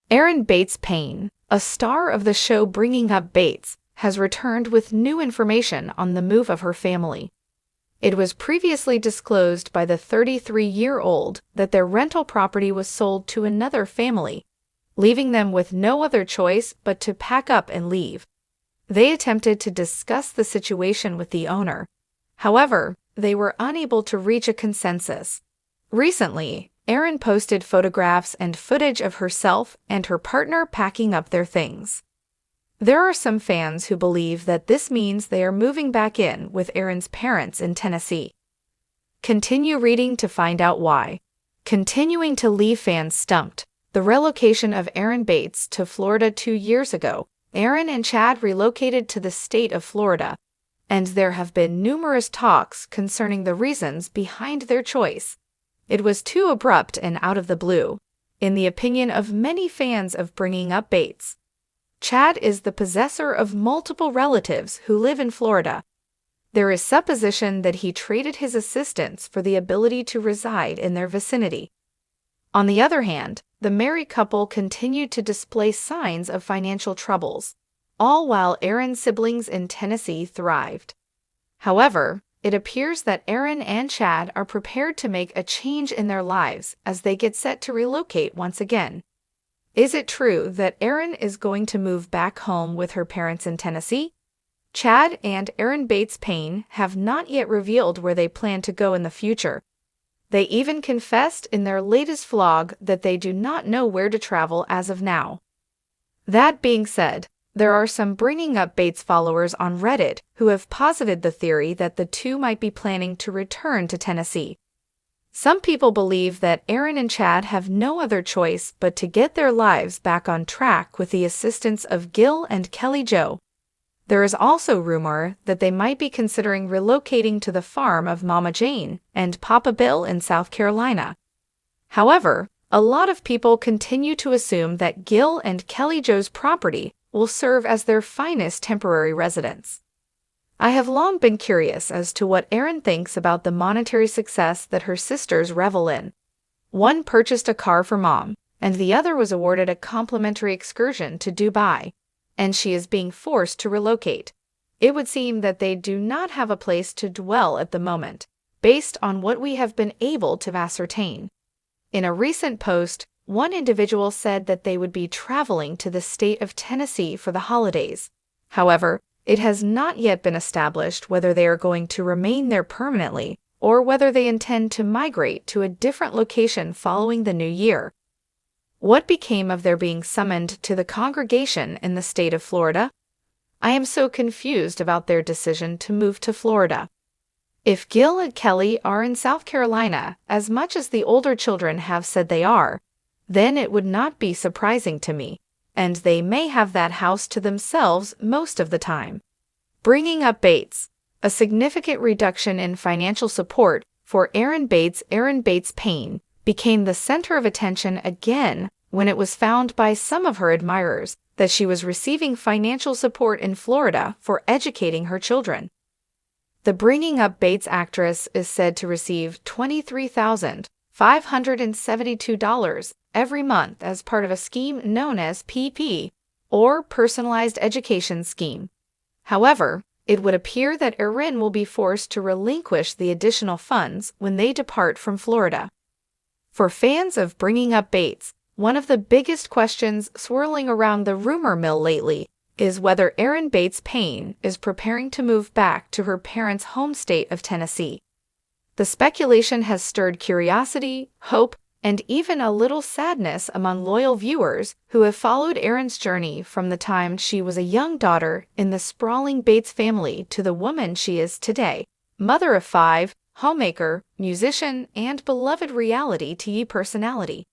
Erin Bates Payne, a star of the show Bringing Up Bates, has returned with new information on the move of her family. It was previously disclosed by the 33-year-old that their rental property was sold to another family, leaving them with no other choice but to pack up and leave. They attempted to discuss the situation with the owner. However, they were unable to reach a consensus. Recently, Erin posted photographs and footage of herself and her partner packing up their things. There are some fans who believe that this means they are moving back in with Erin's parents in Tennessee. Continue reading to find out why. Continuing to leave fans stumped. The relocation of Erin Bates to Florida 2 years ago. Erin and Chad relocated to the state of Florida, and there have been numerous talks concerning the reasons behind their choice. It was too abrupt and out of the blue, in the opinion of many fans of Bringing Up Bates. Chad is the possessor of multiple relatives who live in Florida. There is supposition that he traded his assistance for the ability to reside in their vicinity. On the other hand, the married couple continued to display signs of financial troubles, all while Erin's siblings in Tennessee thrived. However, it appears that Erin and Chad are prepared to make a change in their lives as they get set to relocate once again. Is it true that Erin is going to move back home with her parents in Tennessee? Chad and Erin Bates Payne have not yet revealed where they plan to go in the future. They even confessed in their latest vlog that they do not know where to travel as of now. That being said, there are some Bringing Up Bates followers on Reddit who have posited the theory that the two might be planning to return to Tennessee. Some people believe that Erin and Chad have no other choice but to get their lives back on track with the assistance of Gil and Kelly Jo. There is also rumor that they might be considering relocating to the farm of Mama Jane and Papa Bill in South Carolina. However, a lot of people continue to assume that Gil and Kelly Jo's property will serve as their finest temporary residence. I have long been curious as to what Erin thinks about the monetary success that her sisters revel in. One purchased a car for Mom, and the other was awarded a complimentary excursion to Dubai, and she is being forced to relocate. It would seem that they do not have a place to dwell at the moment, based on what we have been able to ascertain. In a recent post, one individual said that they would be traveling to the state of Tennessee for the holidays. However, it has not yet been established whether they are going to remain there permanently or whether they intend to migrate to a different location following the new year. What became of their being summoned to the congregation in the state of Florida? I am so confused about their decision to move to Florida. If Gil and Kelly are in South Carolina as much as the older children have said they are, then it would not be surprising to me, and they may have that house to themselves most of the time. Bringing Up Bates. A significant reduction in financial support for Erin Bates Payne became the center of attention again when it was found by some of her admirers that she was receiving financial support in Florida for educating her children. The Bringing Up Bates actress is said to receive $23,572 every month as part of a scheme known as PP, or Personalized Education Scheme. However, it would appear that Erin will be forced to relinquish the additional funds when they depart from Florida. For fans of Bringing Up Bates, one of the biggest questions swirling around the rumor mill lately is whether Erin Bates Payne is preparing to move back to her parents' home state of Tennessee. The speculation has stirred curiosity, hope, and even a little sadness among loyal viewers who have followed Erin's journey from the time she was a young daughter in the sprawling Bates family to the woman she is today, mother of 5, homemaker, musician, and beloved reality TV personality.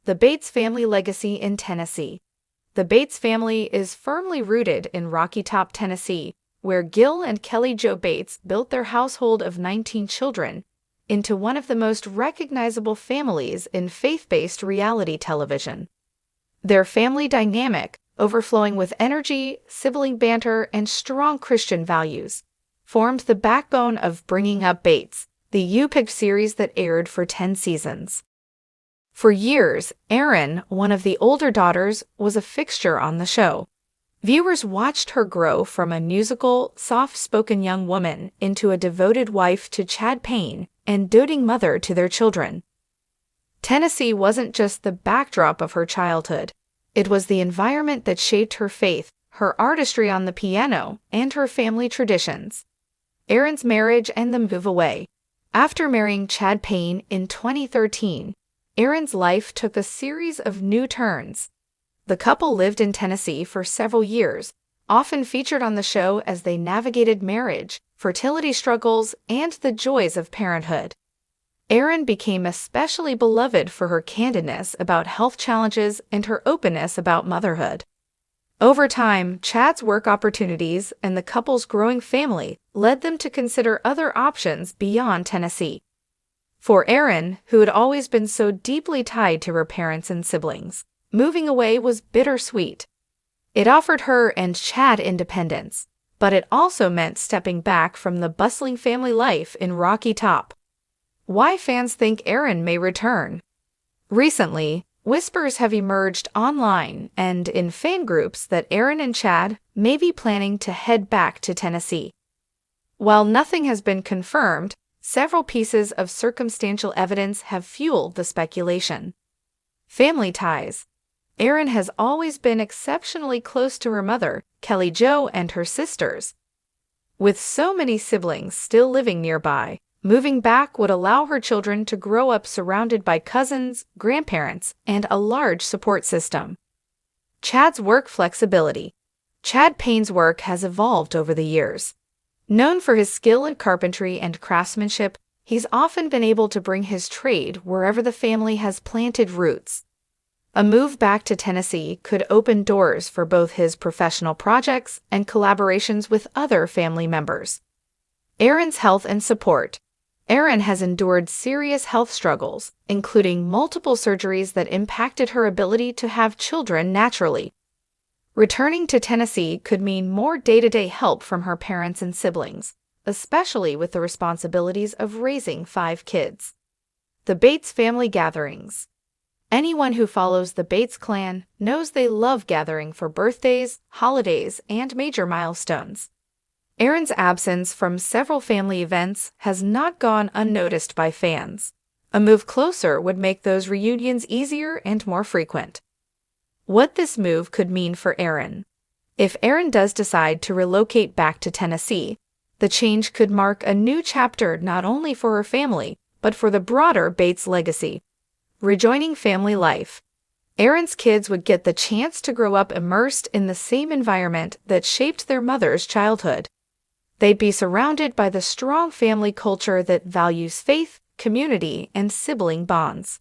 The Bates family legacy in Tennessee. The Bates family is firmly rooted in Rocky Top, Tennessee, where Gil and Kelly Jo Bates built their household of 19 children into one of the most recognizable families in faith-based reality television. Their family dynamic, overflowing with energy, sibling banter, and strong Christian values, formed the backbone of Bringing Up Bates, the UPIG series that aired for 10 seasons. For years, Erin, one of the older daughters, was a fixture on the show. Viewers watched her grow from a musical, soft-spoken young woman into a devoted wife to Chad Payne and doting mother to their children. Tennessee wasn't just the backdrop of her childhood. It was the environment that shaped her faith, her artistry on the piano, and her family traditions. Erin's marriage and the move away. After marrying Chad Payne in 2013, Erin's life took a series of new turns. The couple lived in Tennessee for several years, often featured on the show as they navigated marriage, fertility struggles, and the joys of parenthood. Erin became especially beloved for her candidness about health challenges and her openness about motherhood. Over time, Chad's work opportunities and the couple's growing family led them to consider other options beyond Tennessee. For Erin, who had always been so deeply tied to her parents and siblings, moving away was bittersweet. It offered her and Chad independence, but it also meant stepping back from the bustling family life in Rocky Top. Why fans think Erin may return? Recently, whispers have emerged online and in fan groups that Erin and Chad may be planning to head back to Tennessee. While nothing has been confirmed, several pieces of circumstantial evidence have fueled the speculation. Family ties. Erin has always been exceptionally close to her mother, Kelly Jo, and her sisters. With so many siblings still living nearby, moving back would allow her children to grow up surrounded by cousins, grandparents, and a large support system. Chad's work flexibility. Chad Payne's work has evolved over the years. Known for his skill in carpentry and craftsmanship, he's often been able to bring his trade wherever the family has planted roots. A move back to Tennessee could open doors for both his professional projects and collaborations with other family members. Erin's health and support. Erin has endured serious health struggles, including multiple surgeries that impacted her ability to have children naturally. Returning to Tennessee could mean more day-to-day help from her parents and siblings, especially with the responsibilities of raising 5 kids. The Bates family gatherings. Anyone who follows the Bates clan knows they love gathering for birthdays, holidays, and major milestones. Erin's absence from several family events has not gone unnoticed by fans. A move closer would make those reunions easier and more frequent. What this move could mean for Erin. If Erin does decide to relocate back to Tennessee, the change could mark a new chapter not only for her family, but for the broader Bates legacy. Rejoining family life. Erin's kids would get the chance to grow up immersed in the same environment that shaped their mother's childhood. They'd be surrounded by the strong family culture that values faith, community, and sibling bonds.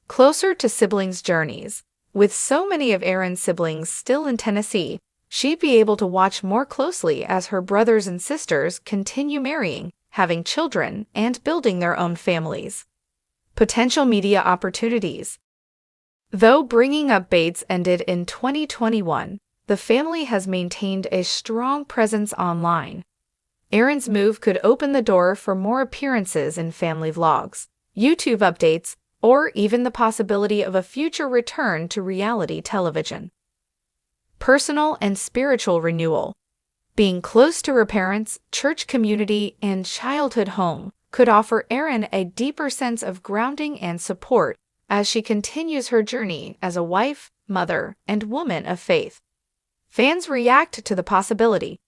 Closer to siblings' journeys. With so many of Erin's siblings still in Tennessee, she'd be able to watch more closely as her brothers and sisters continue marrying, having children, and building their own families. Potential media opportunities. Though Bringing Up Bates ended in 2021, the family has maintained a strong presence online. Erin's move could open the door for more appearances in family vlogs, YouTube updates, or even the possibility of a future return to reality television. Personal and spiritual renewal. Being close to her parents, church community, and childhood home could offer Erin a deeper sense of grounding and support as she continues her journey as a wife, mother, and woman of faith. Fans react to the possibility.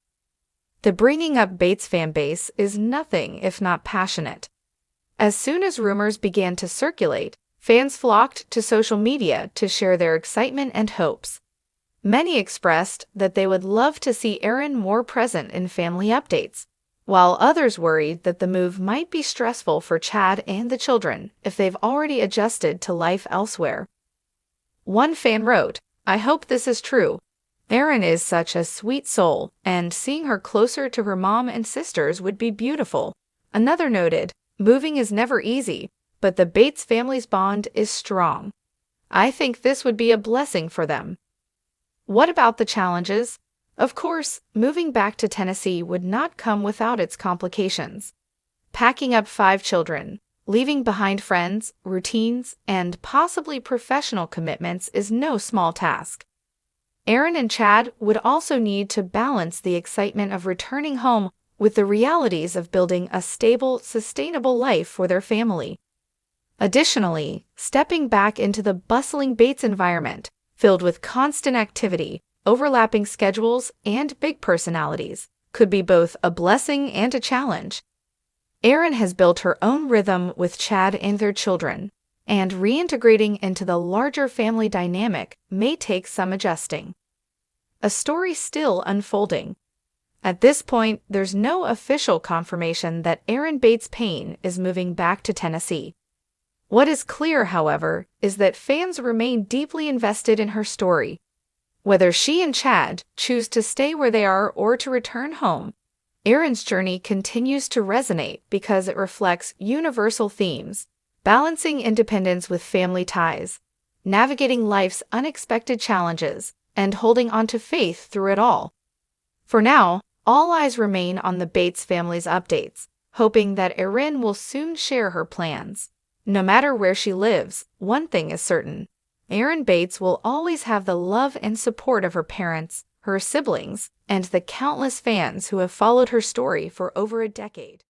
The Bringing Up Bates fanbase is nothing if not passionate. As soon as rumors began to circulate, fans flocked to social media to share their excitement and hopes. Many expressed that they would love to see Erin more present in family updates, while others worried that the move might be stressful for Chad and the children if they've already adjusted to life elsewhere. One fan wrote, "I hope this is true. Erin is such a sweet soul, and seeing her closer to her mom and sisters would be beautiful." Another noted, "Moving is never easy, but the Bates family's bond is strong. I think this would be a blessing for them." What about the challenges? Of course, moving back to Tennessee would not come without its complications. Packing up 5 children, Leaving behind friends, routines, and possibly professional commitments is no small task. Erin and Chad would also need to balance the excitement of returning home with the realities of building a stable, sustainable life for their family. Additionally, stepping back into the bustling Bates environment, filled with constant activity, overlapping schedules, and big personalities, could be both a blessing and a challenge. Erin has built her own rhythm with Chad and their children, and reintegrating into the larger family dynamic may take some adjusting. A story still unfolding. At this point, there's no official confirmation that Erin Bates Payne is moving back to Tennessee. What is clear, however, is that fans remain deeply invested in her story. Whether she and Chad choose to stay where they are or to return home, Erin's journey continues to resonate because it reflects universal themes: balancing independence with family ties, navigating life's unexpected challenges, and holding on to faith through it all. For now, all eyes remain on the Bates family's updates, hoping that Erin will soon share her plans. No matter where she lives, one thing is certain: Erin Bates will always have the love and support of her parents, her siblings, and the countless fans who have followed her story for over a decade.